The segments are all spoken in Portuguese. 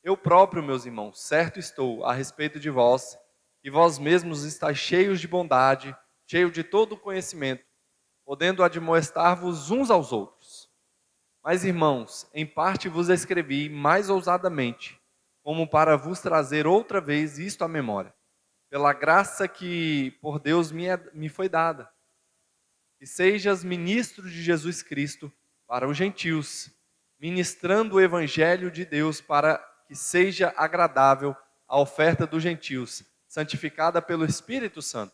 Eu próprio, meus irmãos, certo estou a respeito de vós, que vós mesmos estáis cheios de bondade, cheios de todo conhecimento, podendo admoestar-vos uns aos outros. Mas, irmãos, em parte vos escrevi mais ousadamente, como para vos trazer outra vez isto à memória, pela graça que por Deus me foi dada, que sejas ministro de Jesus Cristo para os gentios, ministrando o evangelho de Deus para que seja agradável a oferta dos gentios, santificada pelo Espírito Santo,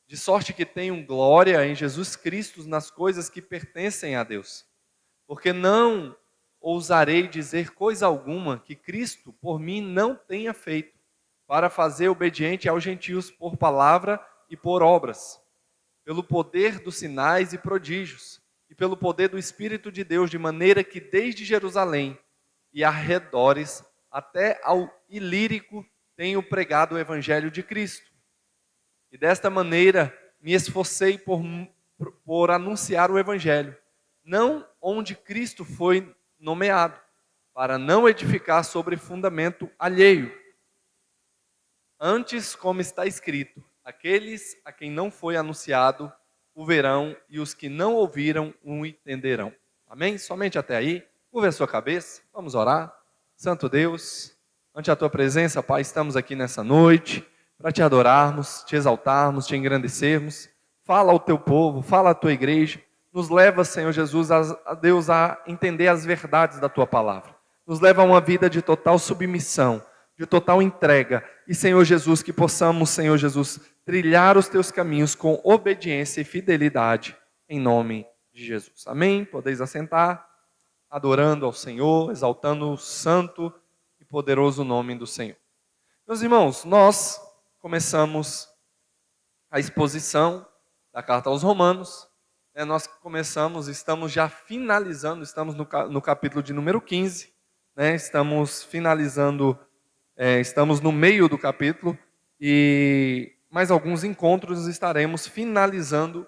de sorte que tenham glória em Jesus Cristo nas coisas que pertencem a Deus. Porque não ousarei dizer coisa alguma que Cristo por mim não tenha feito, para fazer obediente aos gentios por palavra e por obras, pelo poder dos sinais e prodígios, e pelo poder do Espírito de Deus, de maneira que desde Jerusalém e arredores até ao Ilírico tenho pregado o Evangelho de Cristo. E desta maneira me esforcei por anunciar o Evangelho, não onde Cristo foi nomeado, para não edificar sobre fundamento alheio. Antes, como está escrito, aqueles a quem não foi anunciado o verão, e os que não ouviram o entenderão. Amém? Somente até aí. Curva a sua cabeça, vamos orar. Santo Deus, ante a tua presença, Pai, estamos aqui nessa noite para te adorarmos, te exaltarmos, te engrandecermos. Fala ao teu povo, fala à tua igreja. Nos leva, Senhor Jesus, a Deus, a entender as verdades da tua palavra. Nos leva a uma vida de total submissão, de total entrega. E, Senhor Jesus, que possamos, Senhor Jesus, trilhar os teus caminhos com obediência e fidelidade, em nome de Jesus. Amém? Podeis assentar, adorando ao Senhor, exaltando o santo e poderoso nome do Senhor. Meus irmãos, nós começamos a exposição da carta aos Romanos. Nós começamos, estamos já finalizando, estamos no capítulo de número 15, estamos finalizando, estamos no meio do capítulo, e mais alguns encontros estaremos finalizando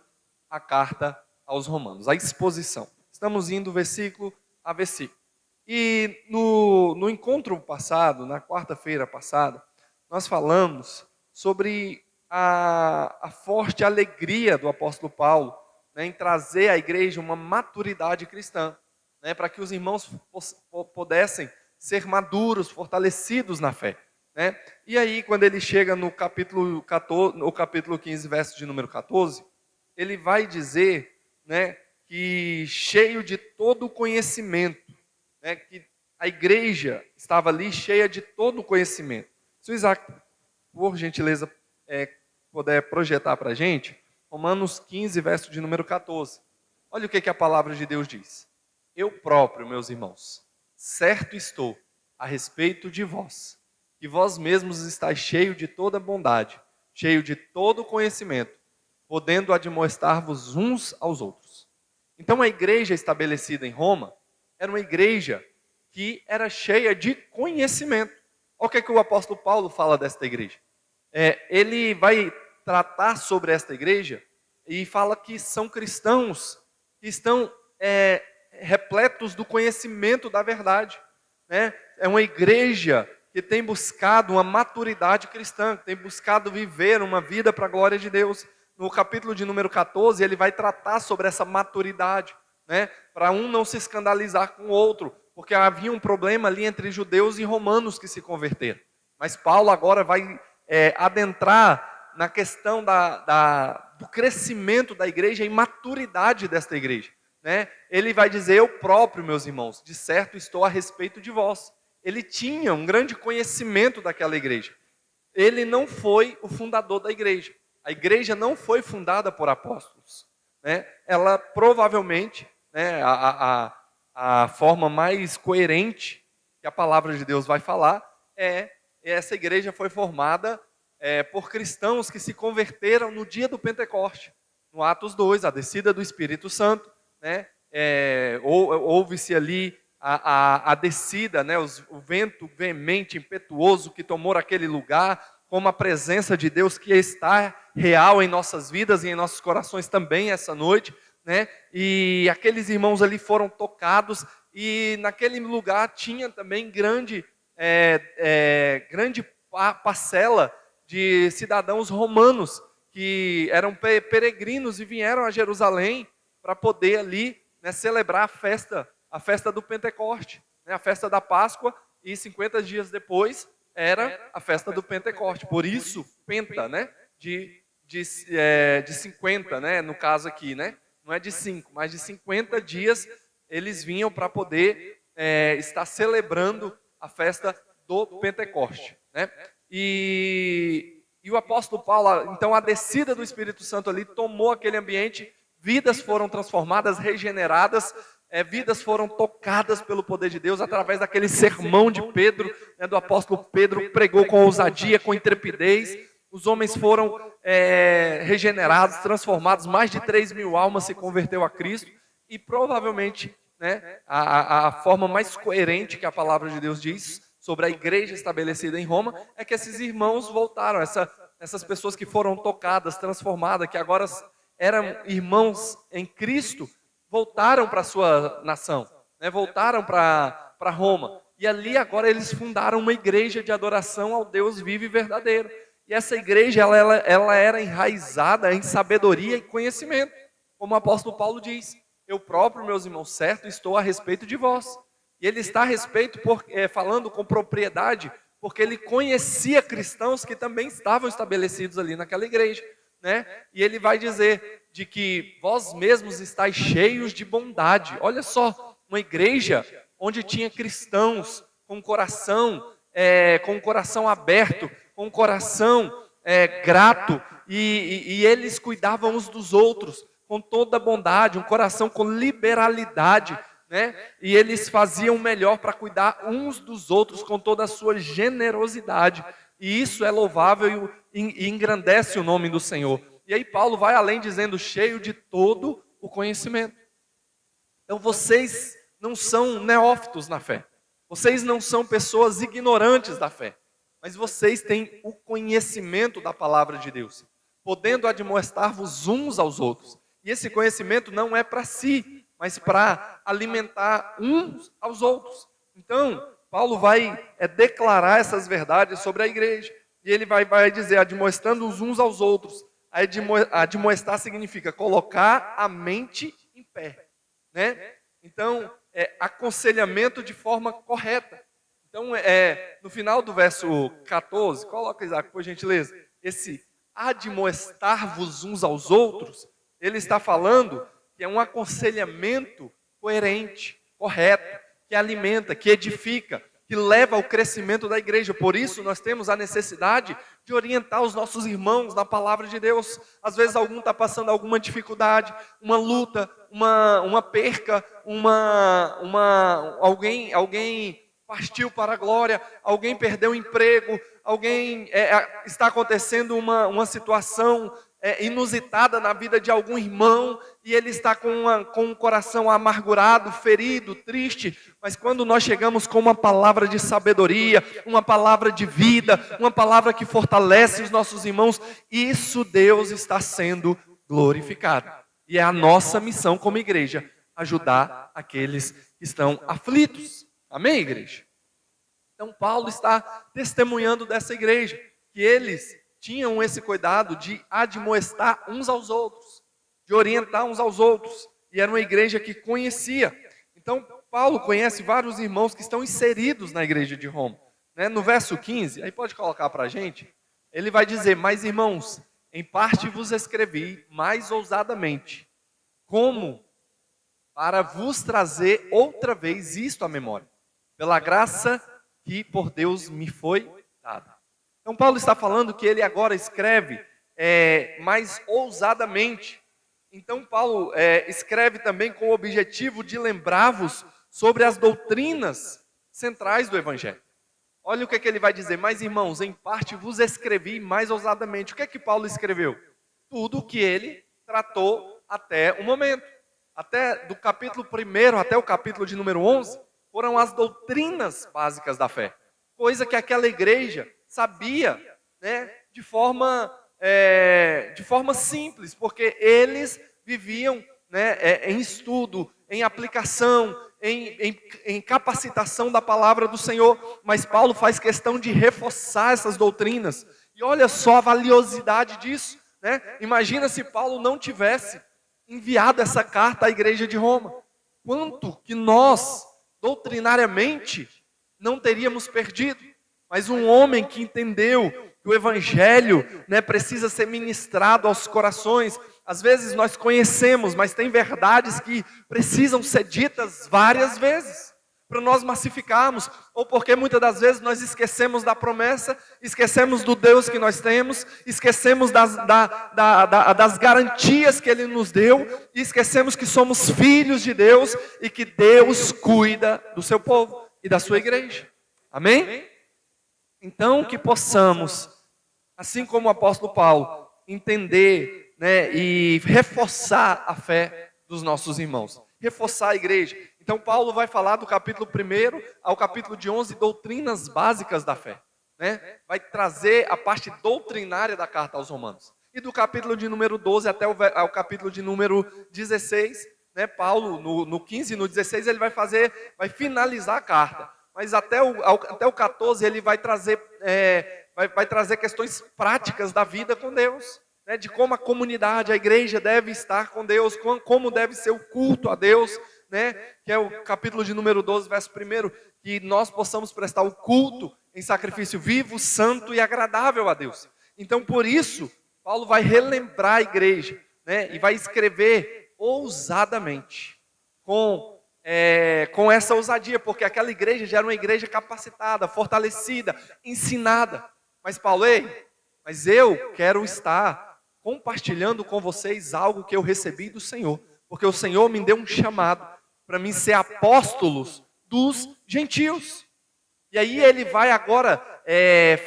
a carta aos Romanos, a exposição. Estamos indo versículo a versículo. E no encontro passado, na quarta-feira passada, nós falamos sobre a forte alegria do apóstolo Paulo, em trazer à igreja uma maturidade cristã, para que os irmãos pudessem ser maduros, fortalecidos na fé. E aí, quando ele chega no capítulo 14, no capítulo 15, verso de número 14, ele vai dizer, que cheio de todo o conhecimento, que a igreja estava ali cheia de todo o conhecimento. Se o Isaac, por gentileza, puder projetar para a gente, Romanos 15, verso de número 14. Olha o que a palavra de Deus diz. Eu próprio, meus irmãos, certo estou a respeito de vós, que vós mesmos estáis cheios de toda bondade, cheio de todo conhecimento, podendo admoestar-vos uns aos outros. Então a igreja estabelecida em Roma era uma igreja que era cheia de conhecimento. Olha o que o apóstolo Paulo fala desta igreja. Ele vai tratar sobre esta igreja e fala que são cristãos que estão repletos do conhecimento da verdade. É uma igreja que tem buscado uma maturidade cristã, que tem buscado viver uma vida para a glória de Deus. No capítulo de número 14, ele vai tratar sobre essa maturidade, para um não se escandalizar com o outro, porque havia um problema ali entre judeus e romanos que se converteram. Mas Paulo agora vai adentrar na questão do crescimento da igreja e maturidade desta igreja. Ele vai dizer, eu próprio, meus irmãos, de certo estou a respeito de vós. Ele tinha um grande conhecimento daquela igreja. Ele não foi o fundador da igreja. A igreja não foi fundada por apóstolos. Ela provavelmente, a forma mais coerente que a palavra de Deus vai falar essa igreja foi formada por cristãos que se converteram no dia do Pentecoste. No Atos 2, a descida do Espírito Santo, houve-se ali a descida, o vento veemente, impetuoso que tomou aquele lugar, como a presença de Deus que está real em nossas vidas e em nossos corações também essa noite, e aqueles irmãos ali foram tocados, e naquele lugar tinha também grande grande parcela de cidadãos romanos que eram peregrinos e vieram a Jerusalém para poder ali, né, celebrar a festa do Pentecoste, né, a festa da Páscoa, e 50 dias depois era a festa do Pentecoste. Por isso, penta, né, de 50, né, no caso aqui, né, não é de 5, mas de 50 dias eles vinham para poder estar celebrando a festa do Pentecoste, né? E o apóstolo Paulo, então a descida do Espírito Santo ali tomou aquele ambiente, vidas foram transformadas, regeneradas, vidas foram tocadas pelo poder de Deus através daquele sermão de Pedro, né, do apóstolo Pedro, pregou com ousadia, com intrepidez. Os homens foram regenerados, transformados, mais de 3.000 almas se converteu a Cristo, e provavelmente, né, a forma mais coerente que a palavra de Deus diz sobre a igreja estabelecida em Roma é que esses irmãos voltaram, essas pessoas que foram tocadas, transformadas, que agora eram irmãos em Cristo, voltaram para a sua nação, né, voltaram para Roma, e ali agora eles fundaram uma igreja de adoração ao Deus vivo e verdadeiro. E essa igreja, ela era enraizada em sabedoria e conhecimento. Como o apóstolo Paulo diz, eu próprio, meus irmãos, certo, estou a respeito de vós. E ele está a respeito, falando com propriedade, porque ele conhecia cristãos que também estavam estabelecidos ali naquela igreja, né? E ele vai dizer de que vós mesmos estáis cheios de bondade. Olha só, uma igreja onde tinha cristãos com o coração aberto, com o coração grato, e eles cuidavam uns dos outros com toda bondade, um coração com liberalidade, né? E eles faziam o melhor para cuidar uns dos outros com toda a sua generosidade. E isso é louvável e engrandece o nome do Senhor. E aí Paulo vai além dizendo, cheio de todo o conhecimento. Então vocês não são neófitos na fé. Vocês não são pessoas ignorantes da fé. Mas vocês têm o conhecimento da palavra de Deus, podendo admoestar-vos uns aos outros. E esse conhecimento não é para si, mas para alimentar uns aos outros. Então, Paulo vai declarar essas verdades sobre a igreja. E ele vai dizer, admoestando os uns aos outros. Admoestar significa colocar a mente em pé, né? Então, aconselhamento de forma correta. Então, no final do verso 14, coloca, Isaac, por gentileza, esse admoestar-vos uns aos outros, ele está falando que é um aconselhamento coerente, correto, que alimenta, que edifica, que leva ao crescimento da igreja. Por isso, nós temos a necessidade de orientar os nossos irmãos na palavra de Deus. Às vezes, algum está passando alguma dificuldade, uma luta, uma perca, alguém partiu para a glória, alguém perdeu o emprego, está acontecendo uma situação inusitada na vida de algum irmão, e ele está com um coração amargurado, ferido, triste. Mas quando nós chegamos com uma palavra de sabedoria, uma palavra de vida, uma palavra que fortalece os nossos irmãos, isso Deus está sendo glorificado. E é a nossa missão como igreja, ajudar aqueles que estão aflitos. Amém, igreja? Então Paulo está testemunhando dessa igreja, que eles tinham esse cuidado de admoestar uns aos outros, de orientar uns aos outros, e era uma igreja que conhecia. Então Paulo conhece vários irmãos que estão inseridos na igreja de Roma, né? No verso 15, aí pode colocar para a gente, ele vai dizer, mas irmãos, em parte vos escrevi mais ousadamente, como para vos trazer outra vez isto à memória, pela graça que por Deus me foi dada. Então Paulo está falando que ele agora escreve mais ousadamente. Então Paulo escreve também com o objetivo de lembrar-vos sobre as doutrinas centrais do Evangelho. Olha o que ele vai dizer, mas irmãos, em parte vos escrevi mais ousadamente. O que é que Paulo escreveu? Tudo o que ele tratou até o momento. Até do capítulo 1 até o capítulo de número 11, foram as doutrinas básicas da fé. Coisa que aquela igreja sabia, né, de forma simples, porque eles viviam, né, em estudo, em aplicação, em capacitação da palavra do Senhor, mas Paulo faz questão de reforçar essas doutrinas. E olha só a valiosidade disso, né? Imagina se Paulo não tivesse enviado essa carta à igreja de Roma. Quanto que nós, doutrinariamente, não teríamos perdido. Mas um homem que entendeu que o evangelho, né, precisa ser ministrado aos corações. Às vezes nós conhecemos, mas tem verdades que precisam ser ditas várias vezes para nós massificarmos, ou porque muitas das vezes nós esquecemos da promessa, esquecemos do Deus que nós temos, esquecemos das garantias que Ele nos deu, e esquecemos que somos filhos de Deus e que Deus cuida do seu povo e da sua igreja. Amém? Então que possamos, assim como o apóstolo Paulo, entender, né, e reforçar a fé dos nossos irmãos, reforçar a igreja. Então Paulo vai falar do capítulo 1 ao capítulo de 11, doutrinas básicas da fé, né? Vai trazer a parte doutrinária da carta aos Romanos. E do capítulo de número 12 até o capítulo de número 16, né, Paulo no 15 e no 16 ele vai finalizar a carta. Mas até o 14 ele vai trazer, vai trazer questões práticas da vida com Deus, né, de como a comunidade, a igreja deve estar com Deus, como deve ser o culto a Deus, né, que é o capítulo de número 12, verso 1, que nós possamos prestar o culto em sacrifício vivo, santo e agradável a Deus. Então, por isso, Paulo vai relembrar a igreja, né, e vai escrever ousadamente, com essa ousadia, porque aquela igreja já era uma igreja capacitada, fortalecida, ensinada. Mas Paulo, mas eu quero estar compartilhando com vocês algo que eu recebi do Senhor, porque o Senhor me deu um chamado para mim ser apóstolos dos gentios. E aí ele vai agora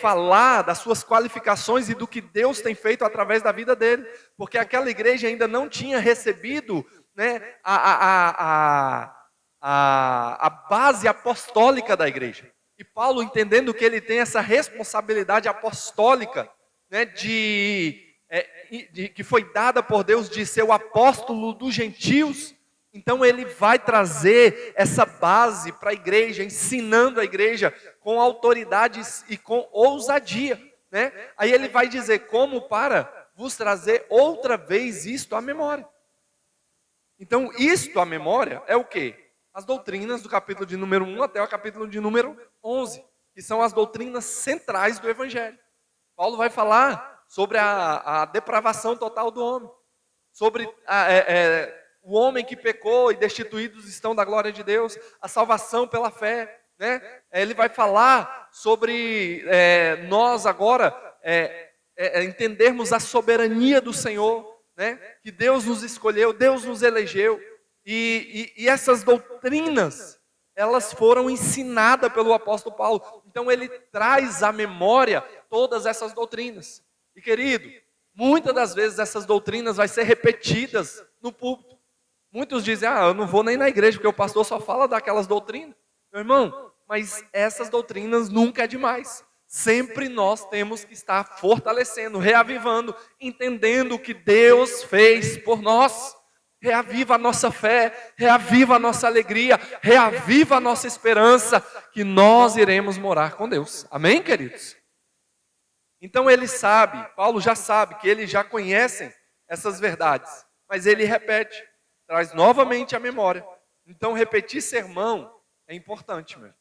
falar das suas qualificações e do que Deus tem feito através da vida dele, porque aquela igreja ainda não tinha recebido, né, a base apostólica da igreja. E Paulo, entendendo que ele tem essa responsabilidade apostólica, né, que foi dada por Deus de ser o apóstolo dos gentios, então ele vai trazer essa base para a igreja, ensinando a igreja com autoridade e com ousadia, né? Aí ele vai dizer como para vos trazer outra vez isto à memória. Então isto à memória é o quê? As doutrinas do capítulo de número 1 até o capítulo de número 11, que são as doutrinas centrais do evangelho. Paulo vai falar sobre a depravação total do homem, sobre o homem que pecou e destituídos estão da glória de Deus, a salvação pela fé, né? Ele vai falar sobre nós agora entendermos a soberania do Senhor, né? Que Deus nos escolheu, Deus nos elegeu, e essas doutrinas, elas foram ensinadas pelo apóstolo Paulo. Então ele traz à memória todas essas doutrinas. E querido, muitas das vezes essas doutrinas vão ser repetidas no púlpito. Muitos dizem, eu não vou nem na igreja, porque o pastor só fala daquelas doutrinas. Meu irmão, mas essas doutrinas nunca é demais. Sempre nós temos que estar fortalecendo, reavivando, entendendo o que Deus fez por nós. Reaviva a nossa fé, reaviva a nossa alegria, reaviva a nossa esperança, que nós iremos morar com Deus. Amém, queridos? Então ele sabe, Paulo já sabe, que eles já conhecem essas verdades, mas ele repete, traz novamente a memória. Então repetir sermão é importante mesmo.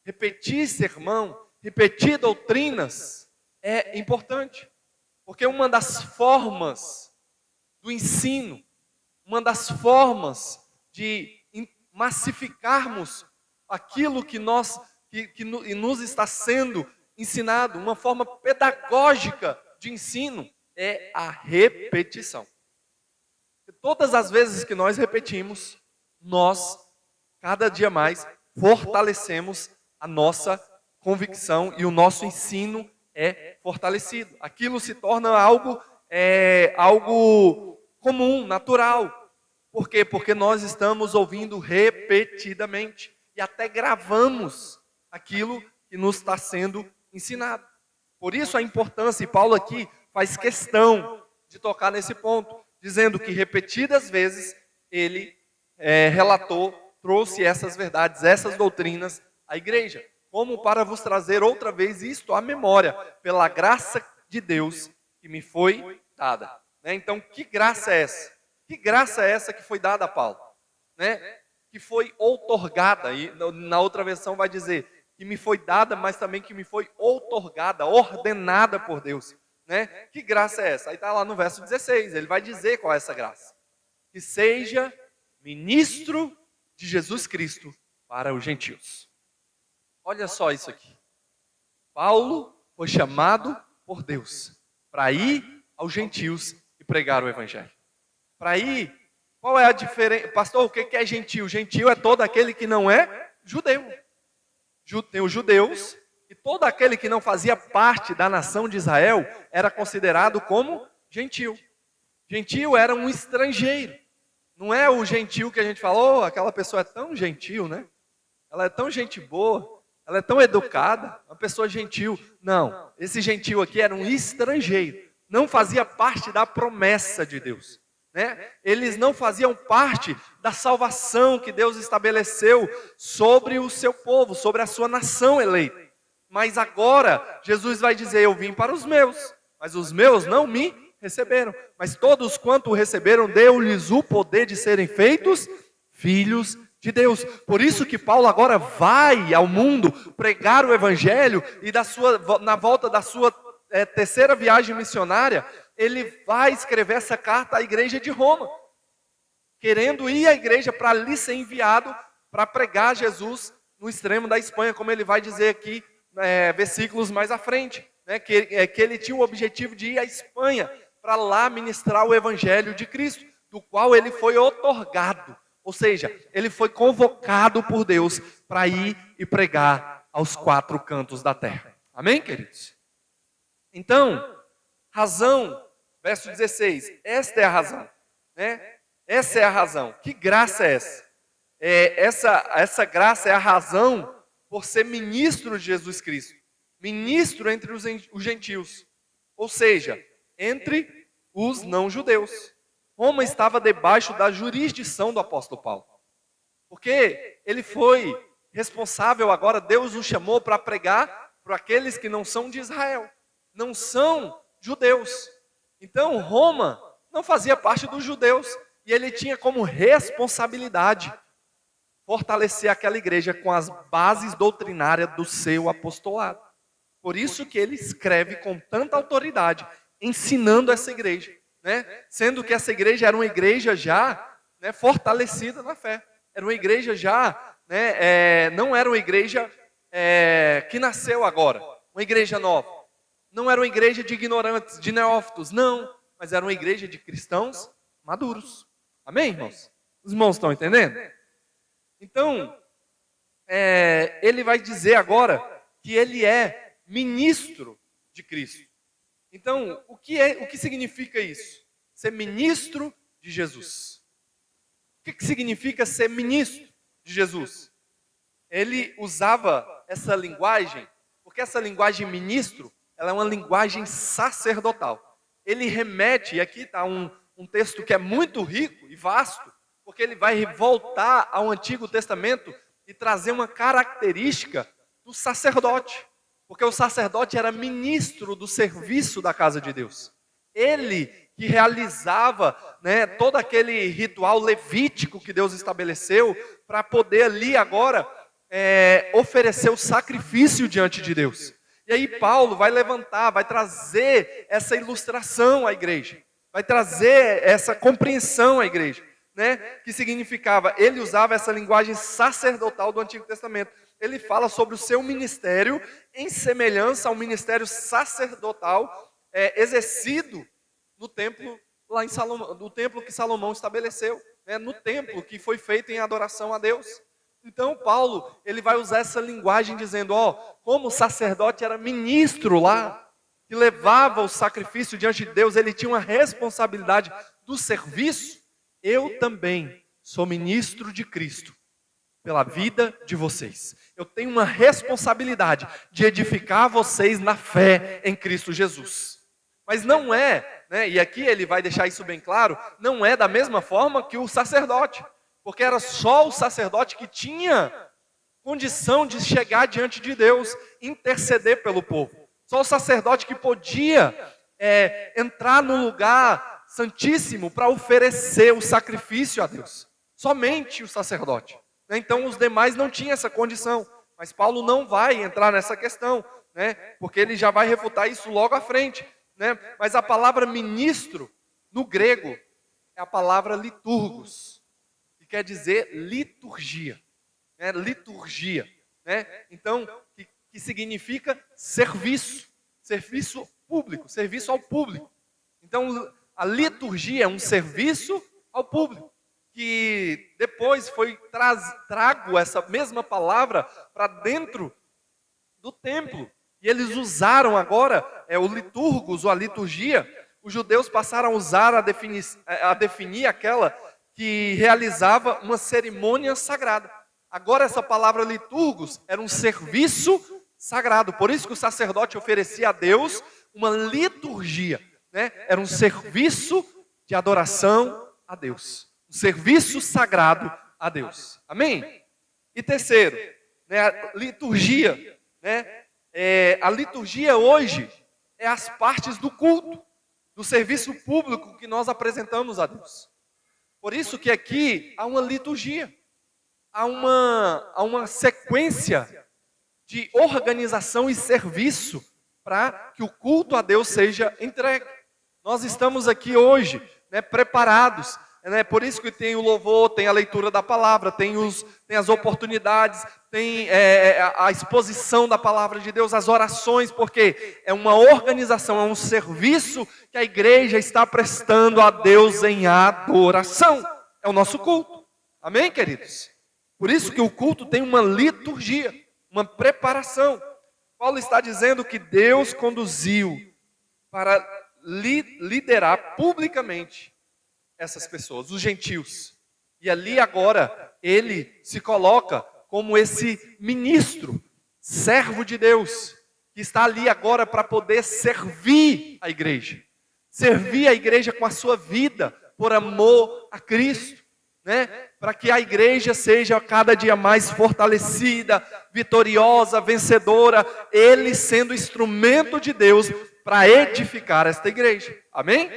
Repetir sermão, repetir doutrinas é importante, porque uma das formas do ensino, uma das formas de massificarmos aquilo que nos está sendo ensinado, uma forma pedagógica de ensino, é a repetição. Todas as vezes que nós repetimos, nós, cada dia mais, fortalecemos a nossa convicção e o nosso ensino é fortalecido. Aquilo se torna algo comum, natural. Por quê? Porque nós estamos ouvindo repetidamente e até gravamos aquilo que nos está sendo ensinado. Por isso a importância, e Paulo aqui faz questão de tocar nesse ponto, dizendo que repetidas vezes ele relatou trouxe essas verdades, essas doutrinas à igreja, como para vos trazer outra vez isto à memória, pela graça de Deus que me foi dada. Né? Então, que graça é essa? Que graça é essa que foi dada a Paulo? Né? Que foi outorgada, e na outra versão vai dizer que me foi dada, mas também que me foi outorgada, ordenada por Deus. Né? Que graça é essa? Aí está lá no verso 16, ele vai dizer qual é essa graça. Que seja ministro de Jesus Cristo para os gentios. Olha só isso aqui. Paulo foi chamado por Deus para ir aos gentios e pregar o evangelho. Para ir, qual é a diferença? Pastor, o que é gentio? Gentio é todo aquele que não é judeu. Tem os judeus, e todo aquele que não fazia parte da nação de Israel era considerado como gentio. Gentio era um estrangeiro. Não é o gentio que a gente falou, aquela pessoa é tão gentil, né? Ela é tão gente boa, ela é tão educada, uma pessoa gentil. Não, esse gentil aqui era um estrangeiro. Não fazia parte da promessa de Deus. Né? Eles não faziam parte da salvação que Deus estabeleceu sobre o seu povo, sobre a sua nação eleita. Mas agora, Jesus vai dizer, eu vim para os meus, mas os meus não me receberam. Mas todos quanto o receberam, deu-lhes o poder de serem feitos filhos de Deus. Por isso que Paulo agora vai ao mundo pregar o evangelho e na volta da sua terceira viagem missionária, ele vai escrever essa carta à igreja de Roma, querendo ir à igreja para ali ser enviado para pregar Jesus no extremo da Espanha, como ele vai dizer aqui, versículos mais à frente, né, que ele tinha o objetivo de ir à Espanha, para lá ministrar o evangelho de Cristo, do qual ele foi outorgado, ou seja, ele foi convocado por Deus para ir e pregar aos quatro cantos da terra. Amém, queridos? Então, razão, verso 16, esta é a razão, né? Essa é a razão. Que graça é essa? Essa graça é a razão por ser ministro de Jesus Cristo, ministro entre os gentios, ou seja, entre os não-judeus. Roma estava debaixo da jurisdição do apóstolo Paulo, porque ele foi responsável agora, Deus o chamou para pregar para aqueles que não são de Israel, não são judeus. Então Roma não fazia parte dos judeus, e ele tinha como responsabilidade fortalecer aquela igreja com as bases doutrinárias do seu apostolado. Por isso que ele escreve com tanta autoridade, ensinando essa igreja, né? Sendo que essa igreja era uma igreja já, né, fortalecida na fé. Era uma igreja já, né, não era uma igreja que nasceu agora, uma igreja nova. Não era uma igreja de ignorantes, de neófitos, não. Mas era uma igreja de cristãos maduros. Amém, irmãos? Os irmãos estão entendendo? Então, ele vai dizer agora que ele é ministro de Cristo. Então, o que significa isso? Ser ministro de Jesus. O que significa ser ministro de Jesus? Ele usava essa linguagem, porque essa linguagem ministro, ela é uma linguagem sacerdotal. Ele remete, e aqui está um texto que é muito rico e vasto, porque ele vai voltar ao Antigo Testamento e trazer uma característica do sacerdote. Porque o sacerdote era ministro do serviço da casa de Deus. Ele que realizava, né, todo aquele ritual levítico que Deus estabeleceu para poder ali agora oferecer o sacrifício diante de Deus. E aí Paulo vai levantar, vai trazer essa ilustração à igreja, vai trazer essa compreensão à igreja, né? Que significava, ele usava essa linguagem sacerdotal do Antigo Testamento. Ele fala sobre o seu ministério em semelhança ao ministério sacerdotal exercido no templo lá em Salomão, no templo que Salomão estabeleceu, né? No templo que foi feito em adoração a Deus. Então Paulo, ele vai usar essa linguagem dizendo, como o sacerdote era ministro lá, que levava o sacrifício diante de Deus, ele tinha uma responsabilidade do serviço, eu também sou ministro de Cristo, pela vida de vocês. Eu tenho uma responsabilidade de edificar vocês na fé em Cristo Jesus. Mas não é, né, e aqui ele vai deixar isso bem claro, não é da mesma forma que o sacerdote. porque era só o sacerdote que tinha condição de chegar diante de Deus, interceder pelo povo. Só o sacerdote que podia entrar no lugar santíssimo para oferecer o sacrifício a Deus. Somente o sacerdote. Então os demais não tinham essa condição. Mas Paulo não vai entrar nessa questão, né? Porque ele já vai refutar isso logo à frente. Né? Mas a palavra ministro, no grego, é a palavra liturgos, que quer dizer liturgia. Né? Liturgia. Né? Então, que significa serviço. Serviço público, serviço ao público. Então, a liturgia é um serviço ao público, que depois foi trago essa mesma palavra para dentro do templo. E eles usaram agora o liturgos ou a liturgia. Os judeus passaram a usar, a definir aquela que realizava uma cerimônia sagrada. Agora essa palavra liturgos era um serviço sagrado. Por isso que o sacerdote oferecia a Deus uma liturgia. Né? Era um serviço de adoração a Deus. Um serviço sagrado a Deus. Amém? E terceiro, né, a liturgia. Né? A liturgia hoje é as partes do culto, do serviço público que nós apresentamos a Deus. Por isso que aqui há uma liturgia. Há uma sequência de organização e serviço para que o culto a Deus seja entregue. Nós estamos aqui hoje, né, preparados. Por isso que tem o louvor, tem a leitura da palavra, tem as oportunidades, tem a exposição da palavra de Deus, as orações, porque é uma organização, é um serviço que a igreja está prestando a Deus em adoração. É o nosso culto. Amém, queridos? Por isso que o culto tem uma liturgia, uma preparação. Paulo está dizendo que Deus conduziu para liderar publicamente essas pessoas, os gentios. E ali agora ele se coloca como esse ministro, servo de Deus, que está ali agora para poder servir a igreja. Servir a igreja com a sua vida, por amor a Cristo. Né? Para que a igreja seja cada dia mais fortalecida, vitoriosa, vencedora, ele sendo instrumento de Deus para edificar esta igreja. Amém?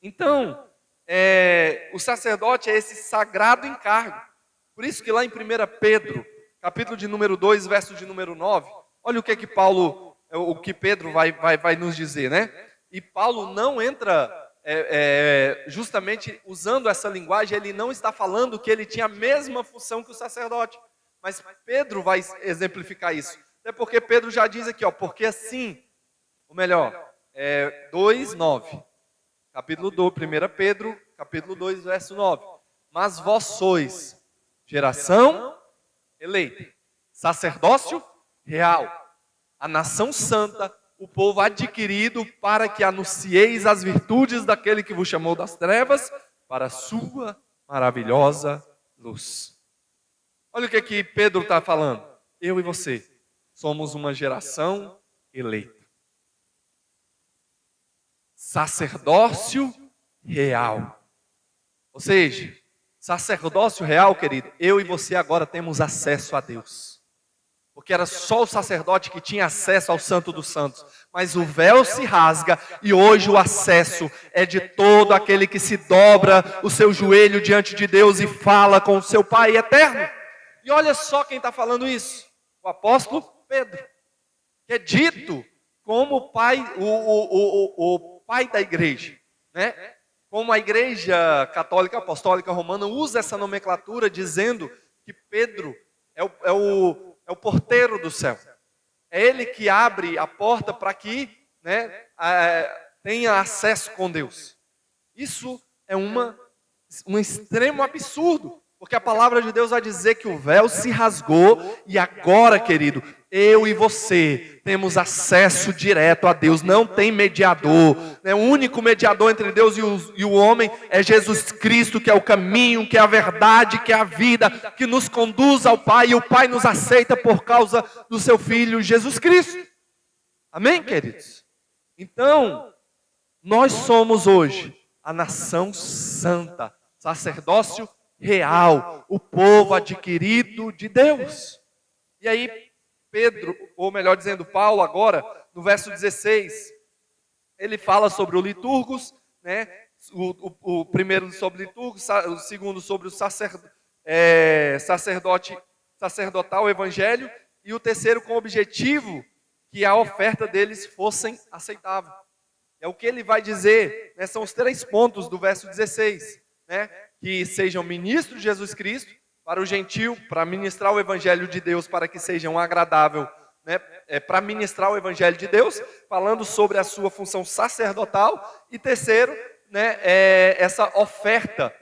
Então, o sacerdote é esse sagrado encargo. Por isso que lá em 1 Pedro, capítulo de número 2, verso de número 9, olha o que Paulo, o que Pedro vai nos dizer, né? E Paulo não entra justamente usando essa linguagem, ele não está falando que ele tinha a mesma função que o sacerdote, mas Pedro vai exemplificar isso. Até porque Pedro já diz aqui, porque assim, ou melhor, 2:9, capítulo 2, 1 Pedro, capítulo 2, verso 9. Mas vós sois geração eleita, sacerdócio real, a nação santa, o povo adquirido, para que anuncieis as virtudes daquele que vos chamou das trevas para a sua maravilhosa luz. Olha o que Pedro está falando. Eu e você somos uma geração eleita. Sacerdócio real. Ou seja, sacerdócio real, querido, eu e você agora temos acesso a Deus. Porque era só o sacerdote que tinha acesso ao Santo dos Santos. Mas o véu se rasga e hoje o acesso é de todo aquele que se dobra o seu joelho diante de Deus e fala com o seu Pai eterno. E olha só quem está falando isso. O apóstolo Pedro. Que é dito como o pai da igreja. Né? Como a igreja católica apostólica romana usa essa nomenclatura dizendo que Pedro é o porteiro do céu. É ele que abre a porta para que, né, tenha acesso com Deus. Isso é um extremo absurdo, porque a palavra de Deus vai dizer que o véu se rasgou e agora, querido, eu e você temos acesso direto a Deus, não tem mediador, né? O único mediador entre Deus e o homem é Jesus Cristo, que é o caminho, que é a verdade, que é a vida, que nos conduz ao Pai, e o Pai nos aceita por causa do seu Filho Jesus Cristo. Amém, queridos? Então, nós somos hoje a nação santa, sacerdócio real, o povo adquirido de Deus. E aí Pedro, ou melhor dizendo, Paulo agora, no verso 16, ele fala sobre o liturgos, né? O primeiro sobre o liturgo, o segundo sobre o sacerdotal evangelho, e o terceiro com o objetivo que a oferta deles fosse aceitável. É o que ele vai dizer, né? São os 3 pontos do verso 16, né? Que sejam ministros de Jesus Cristo para o gentio, para ministrar o evangelho de Deus, para que sejam agradável, né? Para ministrar o evangelho de Deus, falando sobre a sua função sacerdotal. E terceiro, né? Essa oferta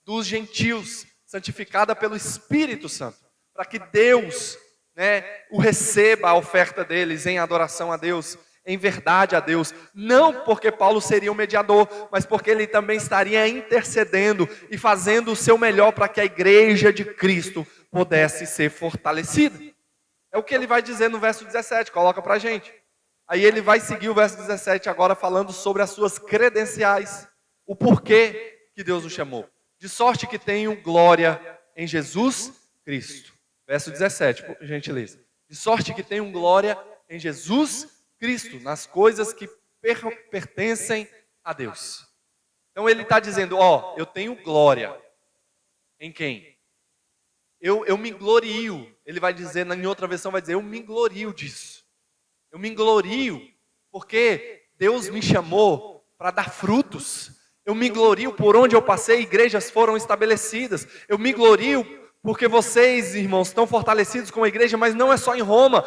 dos gentios, santificada pelo Espírito Santo, para que Deus, né, o receba a oferta deles em adoração a Deus, em verdade a Deus, não porque Paulo seria o mediador, mas porque ele também estaria intercedendo e fazendo o seu melhor para que a igreja de Cristo pudesse ser fortalecida. É o que ele vai dizer no verso 17, coloca para a gente. Aí ele vai seguir o verso 17 agora falando sobre as suas credenciais, o porquê que Deus o chamou. De sorte que tenham glória em Jesus Cristo. Verso 17, por gentileza. De sorte que tenham glória em Jesus Cristo, nas coisas que pertencem a Deus. Então ele está dizendo, eu tenho glória. Em quem? Eu me glorio. Ele vai dizer, em outra versão vai dizer, eu me glorio disso. Eu me glorio porque Deus me chamou para dar frutos. Eu me glorio por onde eu passei, igrejas foram estabelecidas. Eu me glorio porque vocês, irmãos, estão fortalecidos com a igreja, mas não é só em Roma.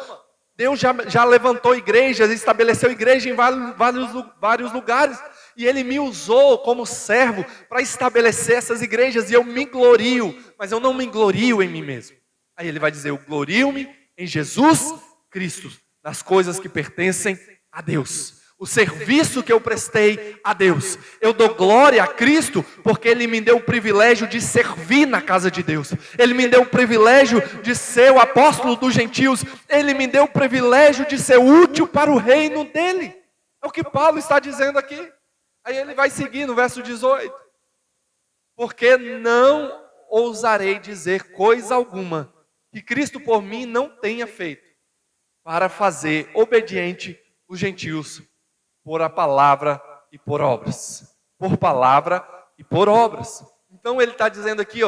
Deus já levantou igrejas, estabeleceu igreja em vários lugares. E Ele me usou como servo para estabelecer essas igrejas. E eu me glorio, mas eu não me glorio em mim mesmo. Aí Ele vai dizer, eu glorio-me em Jesus Cristo, nas coisas que pertencem a Deus. O serviço que eu prestei a Deus. Eu dou glória a Cristo porque Ele me deu o privilégio de servir na casa de Deus. Ele me deu o privilégio de ser o apóstolo dos gentios. Ele me deu o privilégio de ser útil para o reino dEle. É o que Paulo está dizendo aqui. Aí ele vai seguir no verso 18. Porque não ousarei dizer coisa alguma que Cristo por mim não tenha feito para fazer obediente os gentios por a palavra e por obras. Por palavra e por obras. Então ele está dizendo aqui,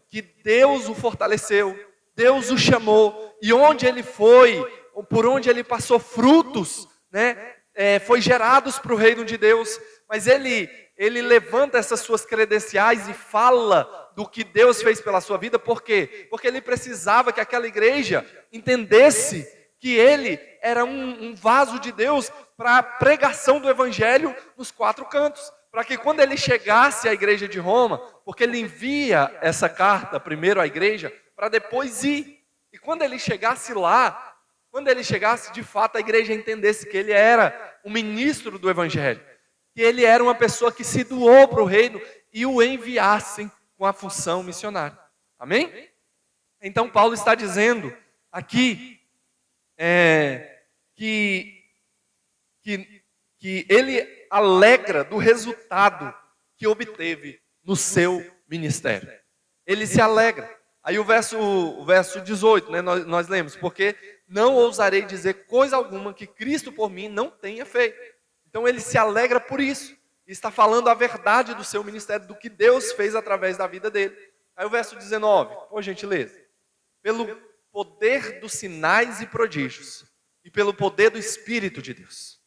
que Deus o fortaleceu, Deus o chamou, e onde ele foi, por onde ele passou frutos, né, foi gerados para o reino de Deus. Mas ele levanta essas suas credenciais e fala do que Deus fez pela sua vida. Por quê? Porque ele precisava que aquela igreja entendesse que ele era um vaso de Deus para a pregação do evangelho nos 4 cantos. Para que quando ele chegasse à igreja de Roma, porque ele envia essa carta primeiro à igreja, para depois ir. E quando ele chegasse lá, quando ele chegasse de fato, a igreja entendesse que ele era um ministro do evangelho. Que ele era uma pessoa que se doou para o reino e o enviassem com a função missionária. Amém? Então Paulo está dizendo aqui que ele alegra do resultado que obteve no seu ministério. Ele se alegra. Aí o verso 18, né, nós lemos, porque não ousarei dizer coisa alguma que Cristo por mim não tenha feito. Então ele se alegra por isso. E está falando a verdade do seu ministério, do que Deus fez através da vida dele. Aí o verso 19, por gentileza. Pelo poder dos sinais e prodígios, e pelo poder do Espírito de Deus.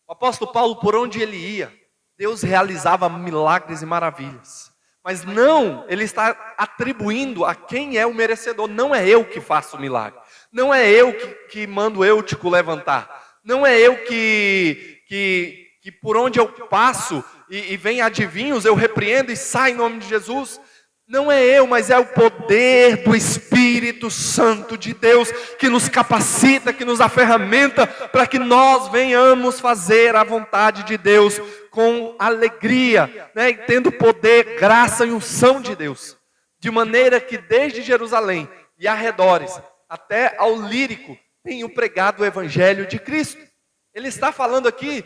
O apóstolo Paulo, por onde ele ia, Deus realizava milagres e maravilhas. Mas não, ele está atribuindo a quem é o merecedor. Não é eu que faço o milagre. Não é eu que mando Eutico levantar. Não é eu que por onde eu passo e vem adivinhos, eu repreendo e sai em nome de Jesus. Não é eu, mas é o poder do Espírito Santo de Deus que nos capacita, que nos aferramenta para que nós venhamos fazer a vontade de Deus com alegria, né? Tendo poder, graça e unção de Deus. De maneira que desde Jerusalém e arredores até ao Lírico tenho pregado o Evangelho de Cristo. Ele está falando aqui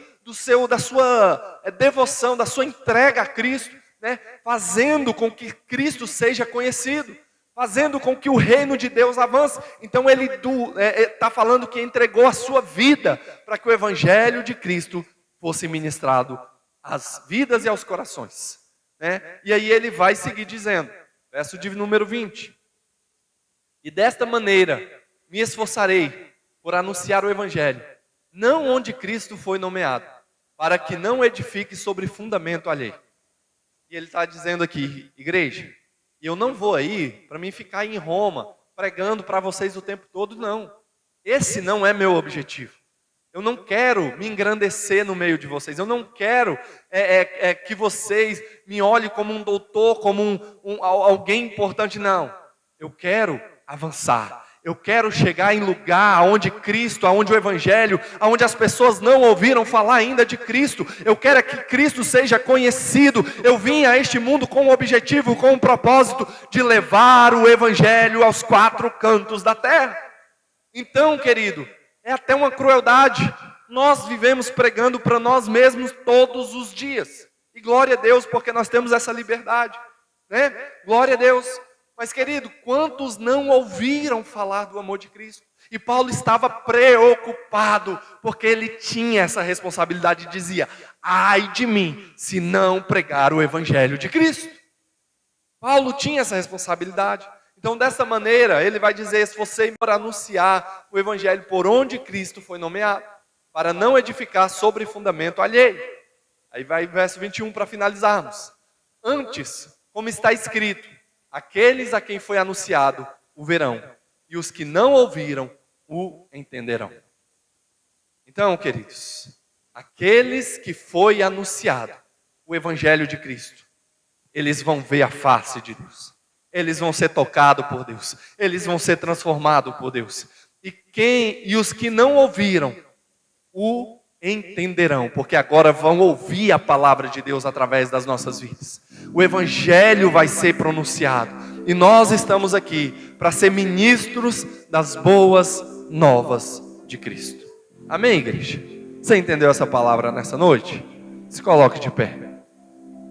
da sua devoção, da sua entrega a Cristo, né? Fazendo com que Cristo seja conhecido, fazendo com que o reino de Deus avance. Então ele está falando que entregou a sua vida para que o evangelho de Cristo fosse ministrado às vidas e aos corações, né? E aí ele vai seguir dizendo, verso de número 20: e desta maneira me esforçarei por anunciar o evangelho, não onde Cristo foi nomeado, para que não edifique sobre fundamento alheio. E ele está dizendo aqui, igreja, e eu não vou aí para mim ficar em Roma pregando para vocês o tempo todo, não. Esse não é meu objetivo. Eu não quero me engrandecer no meio de vocês. Eu não quero que vocês me olhem como um doutor, como alguém importante, não. Eu quero avançar. Eu quero chegar em lugar onde Cristo, onde o Evangelho, onde as pessoas não ouviram falar ainda de Cristo. Eu quero que Cristo seja conhecido. Eu vim a este mundo com o objetivo, com o propósito de levar o Evangelho aos 4 cantos da terra. Então, querido, é até uma crueldade. Nós vivemos pregando para nós mesmos todos os dias. E glória a Deus, porque nós temos essa liberdade, né? Glória a Deus. Mas, querido, quantos não ouviram falar do amor de Cristo? E Paulo estava preocupado, porque ele tinha essa responsabilidade e dizia: ai de mim, se não pregar o evangelho de Cristo. Paulo tinha essa responsabilidade. Então, dessa maneira, ele vai dizer: esforcei por anunciar o evangelho por onde Cristo foi nomeado, para não edificar sobre fundamento alheio. Aí vai o verso 21 para finalizarmos. Antes, como está escrito, aqueles a quem foi anunciado o verão, e os que não ouviram o entenderão. Então, queridos, aqueles que foi anunciado o evangelho de Cristo, eles vão ver a face de Deus. Eles vão ser tocados por Deus. Eles vão ser transformados por Deus. E os que não ouviram o entenderão, porque agora vão ouvir a palavra de Deus através das nossas vidas. O evangelho vai ser pronunciado, e nós estamos aqui para ser ministros das boas novas de Cristo. Amém, igreja? Você entendeu essa palavra nessa noite? Se coloque de pé.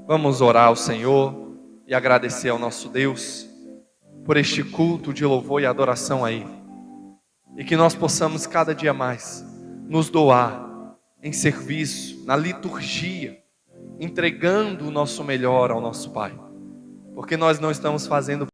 Vamos orar ao Senhor e agradecer ao nosso Deus por este culto de louvor e adoração a Ele, e que nós possamos cada dia mais nos doar em serviço, na liturgia, entregando o nosso melhor ao nosso Pai, porque nós não estamos fazendo